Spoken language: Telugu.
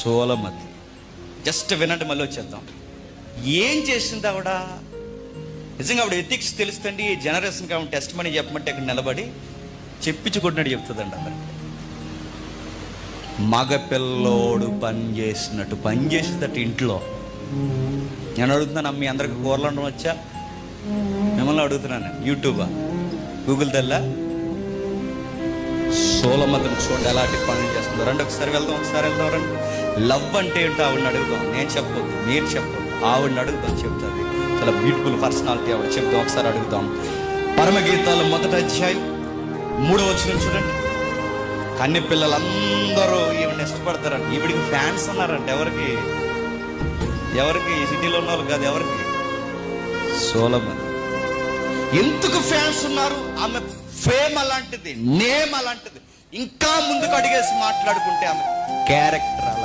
సోలమతి. జస్ట్ వినండి, మళ్ళీ వచ్చేద్దాం. ఏం చేసింది ఆవిడ? నిజంగా ఆవిడ ఎథిక్స్ తెలుస్తుంది. ఈ జనరేషన్కి ఆవిడ టెస్ట్ మనీ చెప్పమంటే ఇక్కడ నిలబడి చెప్పించుకుంటున్నాడు చెప్తుందండి అందరికి. మగపిల్లోడు పని చేసినట్టు పని చేసేదట ఇంట్లో. నేను అడుగుతున్నాను, మీ అందరికి కూరలు వండడం వచ్చా? మిమ్మల్ని అడుగుతున్నాను. యూట్యూబా, గూగుల్ తెల్లా? సోలమతిని చూడండి ఎలాంటి పనులు చేస్తుందో. రండి ఒకసారి వెళ్దాం రండి. లవ్ అంటే ఏంటో ఆవిడని అడుగుదాం. నేను చెప్పొద్దు, మీరు చెప్పొద్దు, ఆవిడని అడుగుదాం, చెప్తుంది. చాలా బ్యూటిఫుల్ పర్సనాలిటీ ఆవిడ. చెప్తాం, ఒకసారి అడుగుదాం. పరమగీతాలు 1వ అధ్యాయం 3వ వచనం చూడండి. కన్ని పిల్లలందరూ ఈవిడని ఇష్టపడతారంట. ఈవిడికి ఫ్యాన్స్ ఉన్నారంట. ఎవరికి? ఈ సిటీలో ఉన్న వాళ్ళు కాదు. ఎవరికి? సోలమతి. ఎందుకు ఫ్యాన్స్ ఉన్నారు? ఆమె ఫేమ్ అలాంటిది, నేమ్ అలాంటిది. ఇంకా ముందుకు అడిగేసి మాట్లాడుకుంటే ఆమె క్యారెక్టర్